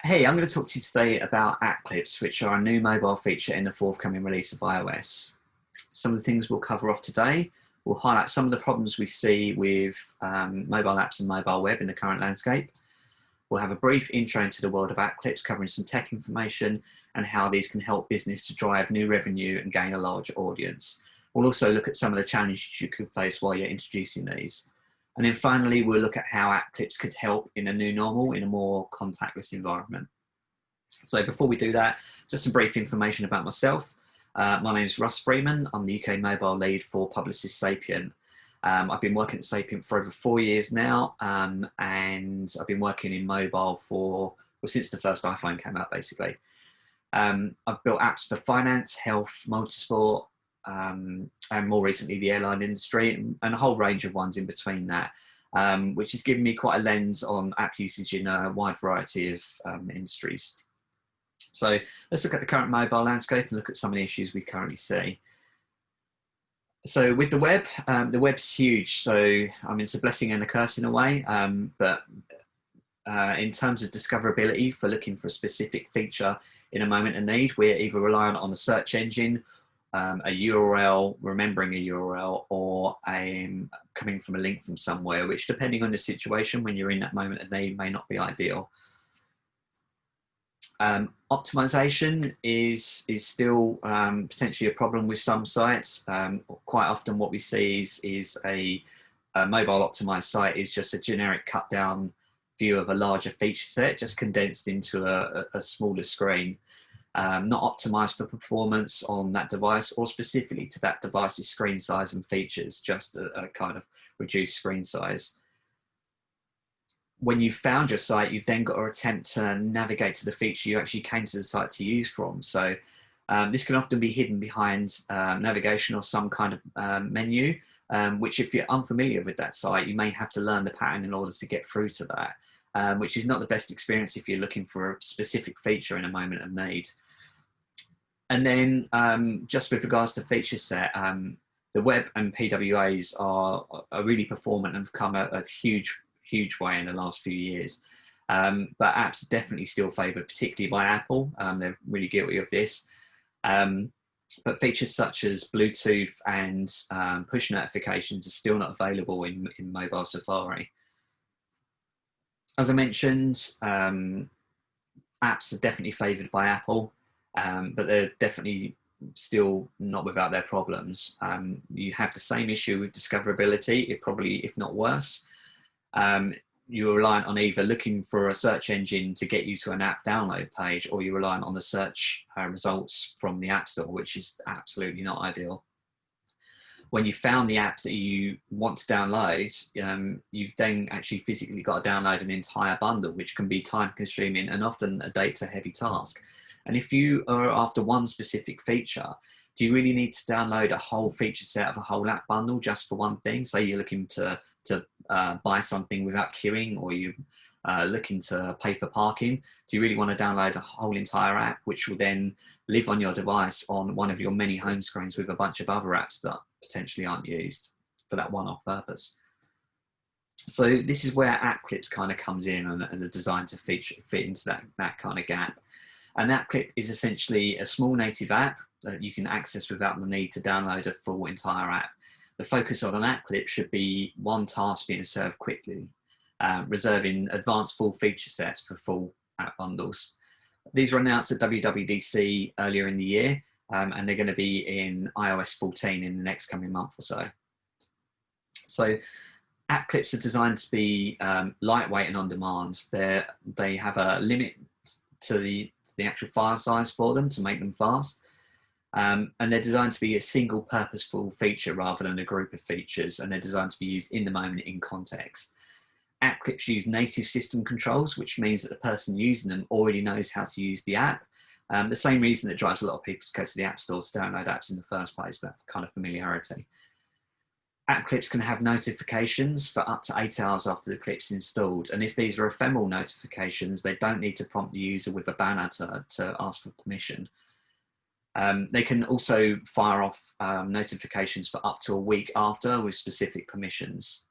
Hey, I'm going to talk to you today about app clips, which are a new mobile feature in the forthcoming release of iOS. Some of the things we'll cover off today will highlight some of the problems we see with mobile apps and mobile web in the current landscape. We'll have a brief intro into the world of app clips, covering some tech information and how these can help business to drive new revenue and gain a larger audience. We'll also look at some of the challenges you could face while you're introducing these. And then finally, we'll look at how app clips could help in a new normal in a more contactless environment. So before we do that, just some brief information about myself. My name is Russ Freeman. I'm the UK mobile lead for Publicis Sapient. I've been working at Sapient for over 4 years now, and I've been working in mobile since the first iPhone came out, basically. I've built apps for finance, health, motorsport, and more recently the airline industry, and a whole range of ones in between that, which has given me quite a lens on app usage in a wide variety of industries. So let's look at the current mobile landscape and look at some of the issues we currently see. So with the web's huge. So I mean, it's a blessing and a curse in a way, but in terms of discoverability for looking for a specific feature in a moment of need, we're either reliant on a search engine, a URL, remembering a URL, or coming from a link from somewhere, which depending on the situation when you're in that moment of need may not be ideal. Optimization is still potentially a problem with some sites. Quite often what we see is a mobile optimized site is just a generic cut down view of a larger feature set, just condensed into a smaller screen, not optimized for performance on that device or specifically to that device's screen size and features, just a kind of reduced screen size. When you've found your site, you've then got to attempt to navigate to the feature you actually came to the site to use from. So this can often be hidden behind navigation or some kind of menu, which if you're unfamiliar with that site, you may have to learn the pattern in order to get through to that, which is not the best experience if you're looking for a specific feature in a moment of need. And then just with regards to feature set, the web and PWAs are really performant and have come a huge way in the last few years. But apps are definitely still favoured, particularly by Apple. They're really guilty of this. But features such as Bluetooth and push notifications are still not available in mobile Safari. As I mentioned, apps are definitely favoured by Apple, but they're definitely still not without their problems. You have the same issue with discoverability, if not worse. You're reliant on either looking for a search engine to get you to an app download page, or you're reliant on the search results from the App Store, which is absolutely not ideal. When you found the app that you want to download, you've then actually physically got to download an entire bundle, which can be time consuming and often a data heavy task. And if you are after one specific feature, do you really need to download a whole feature set of a whole app bundle just for one thing? Say you're looking to buy something without queuing, or you're looking to pay for parking. Do you really want to download a whole entire app, which will then live on your device on one of your many home screens with a bunch of other apps that potentially aren't used for that one-off purpose? So this is where app clips kind of comes in and are designed to fit into that kind of gap. An app clip is essentially a small native app that you can access without the need to download a full entire app. The focus on an app clip should be one task being served quickly, reserving advanced full feature sets for full app bundles. These were announced at WWDC earlier in the year, and they're going to be in iOS 14 in the next coming month or so. So app clips are designed to be lightweight and on demand. They have a limit to the actual file size for them to make them fast. And they're designed to be a single purposeful feature rather than a group of features, and they're designed to be used in the moment in context. App clips use native system controls, which means that the person using them already knows how to use the app. The same reason that drives a lot of people to go to the App Store to download apps in the first place, that kind of familiarity. App clips can have notifications for up to 8 hours after the clip's installed, and if these are ephemeral notifications, they don't need to prompt the user with a banner to ask for permission. They can also fire off notifications for up to a week after with specific permissions.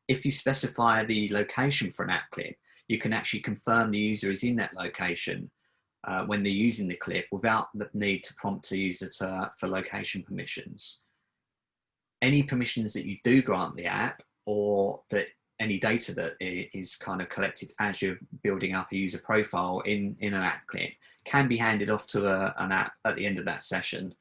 If you specify the location for an app clip, you can actually confirm the user is in that location when they're using the clip without the need to prompt the user for location permissions. Any permissions that you do grant the app, or that any data that is kind of collected as you're building up a user profile in an app clip, can be handed off to an app at the end of that session,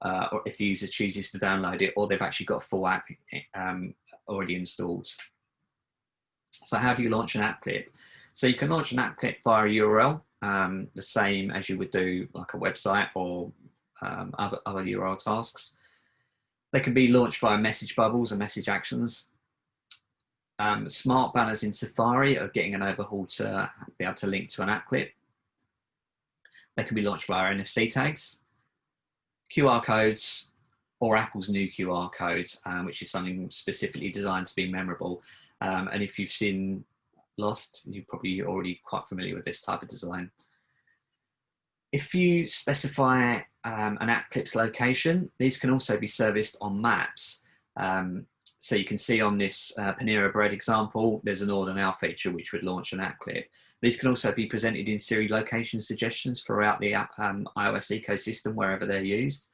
or if the user chooses to download it, or they've actually got a full app already installed. So how do you launch an app clip? So you can launch an app clip via a URL, the same as you would do like a website or other URL tasks. They can be launched via message bubbles and message actions. Smart banners in Safari are getting an overhaul to be able to link to an app clip. They can be launched via NFC tags, QR codes, or Apple's new QR code, which is something specifically designed to be memorable. And if you've seen Lost, you're probably already quite familiar with this type of design. If you specify an app clip's location, these can also be serviced on maps. So you can see on this Panera Bread example, there's an order now feature which would launch an app clip. These can also be presented in Siri location suggestions throughout the app, iOS ecosystem, wherever they're used.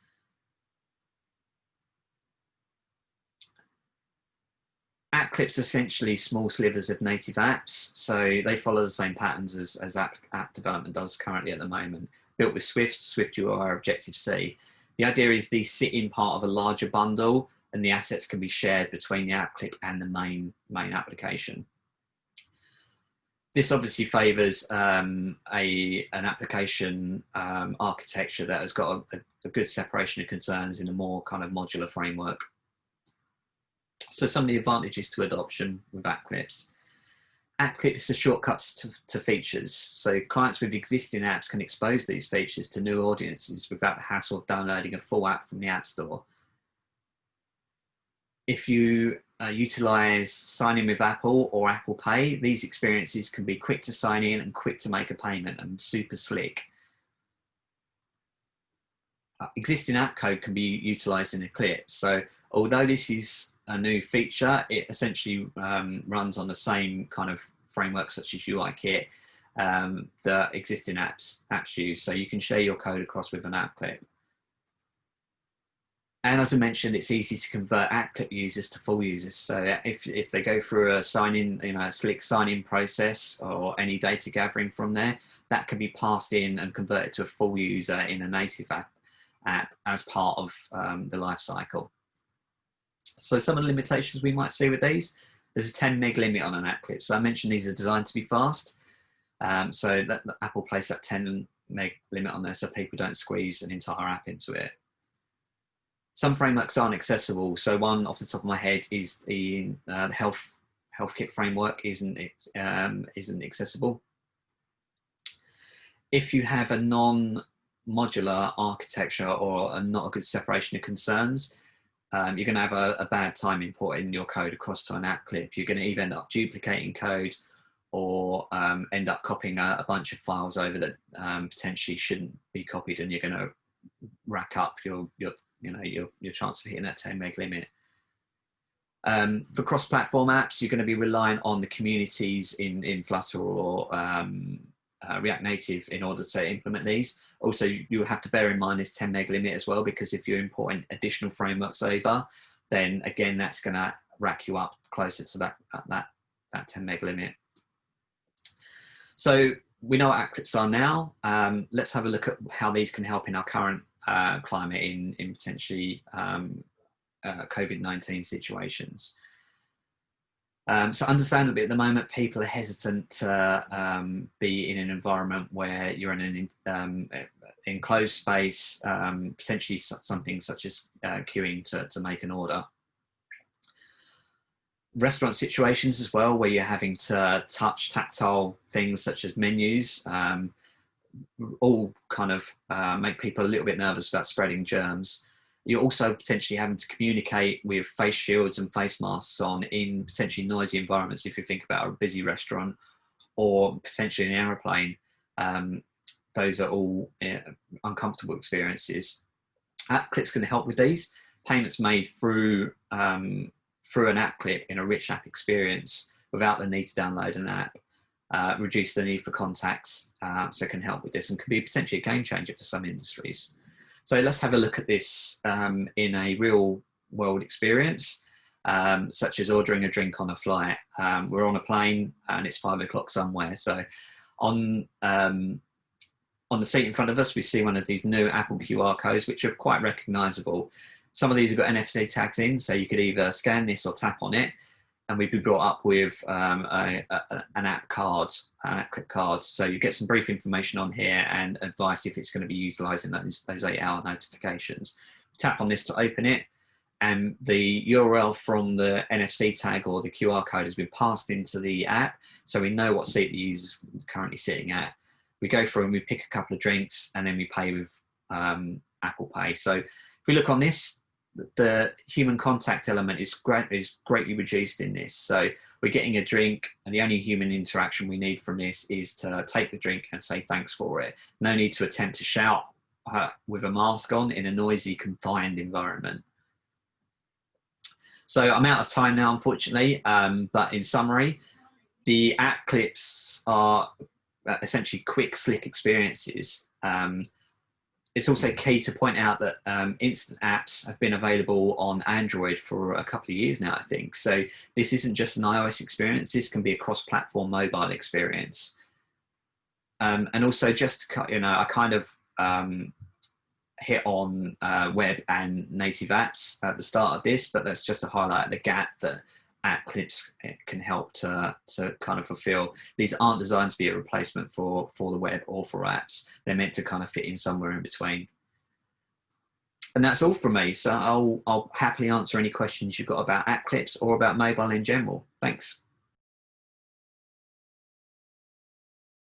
App clips are essentially small slivers of native apps, so they follow the same patterns as app development does currently at the moment. Built with Swift UI or Objective-C. The idea is these sit in part of a larger bundle, and the assets can be shared between the app clip and the main application. This obviously favours an application architecture that has got a good separation of concerns in a more kind of modular framework. So some of the advantages to adoption with app clips. App clips are shortcuts to features. So clients with existing apps can expose these features to new audiences without the hassle of downloading a full app from the App Store. If you utilize sign in with Apple or Apple Pay, these experiences can be quick to sign in and quick to make a payment and super slick. Existing app code can be utilized in a clip. So although this is a new feature, it essentially runs on the same kind of framework such as UIKit that existing apps use. So you can share your code across with an app clip. And as I mentioned, it's easy to convert app clip users to full users. So if they go through a sign-in, a slick sign-in process or any data gathering from there, that can be passed in and converted to a full user in a native app as part of the life cycle. So some of the limitations we might see with these, there's a 10 meg limit on an app clip. So I mentioned these are designed to be fast. So that Apple placed that 10 meg limit on there so people don't squeeze an entire app into it. Some frameworks aren't accessible. So one off the top of my head is the HealthKit framework isn't accessible. If you have a non-modular architecture or not a good separation of concerns, you're going to have a bad time importing your code across to an app clip. You're going to either end up duplicating code or end up copying a bunch of files over that potentially shouldn't be copied, and you're going to rack up your chance of hitting that 10 meg limit. For cross-platform apps, you're going to be relying on the communities in Flutter or React Native in order to implement these. Also, you'll have to bear in mind this 10 meg limit as well, because if you're importing additional frameworks over, then again, that's going to rack you up closer to that 10 meg limit. So we know what app clips are now. Let's have a look at how these can help in our current climate in potentially COVID-19 situations. So understandably, at the moment, people are hesitant to be in an environment where you're in an enclosed space, potentially something such as queuing to make an order. Restaurant situations as well, where you're having to touch tactile things such as menus, all kind of make people a little bit nervous about spreading germs. You're also potentially having to communicate with face shields and face masks on in potentially noisy environments. If you think about a busy restaurant or potentially an aeroplane, those are all uncomfortable experiences. App clips can help with these. Payments made through through an app clip in a rich app experience without the need to download an app. Reduce the need for contacts, so it can help with this and can be potentially a game changer for some industries. So let's have a look at this in a real world experience, such as ordering a drink on a flight. We're on a plane and it's 5 o'clock somewhere. So on the seat in front of us, we see one of these new Apple QR codes, which are quite recognizable. Some of these have got NFC tags in, so you could either scan this or tap on it, and we'd be brought up with an app card, an app clip card. So you get some brief information on here and advice if it's going to be utilizing those 8-hour notifications. Tap on this to open it, and the URL from the NFC tag or the QR code has been passed into the app, so we know what seat the user's currently sitting at. We go through and we pick a couple of drinks, and then we pay with Apple Pay. So if we look on this, the human contact element is greatly reduced in this. So we're getting a drink, and the only human interaction we need from this is to take the drink and say thanks for it. No need to attempt to shout with a mask on in a noisy, confined environment. So I'm out of time now, unfortunately, but in summary, the app clips are essentially quick, slick experiences. It's also key to point out that instant apps have been available on Android for a couple of years now, I think. So this isn't just an iOS experience, this can be a cross-platform mobile experience. And also just, I kind of hit on web and native apps at the start of this, but that's just to highlight the gap that app clips can help to kind of fulfill. These aren't designed to be a replacement for the web or for apps. They're meant to kind of fit in somewhere in between. And that's all from me. So I'll happily answer any questions you've got about app clips or about mobile in general. Thanks.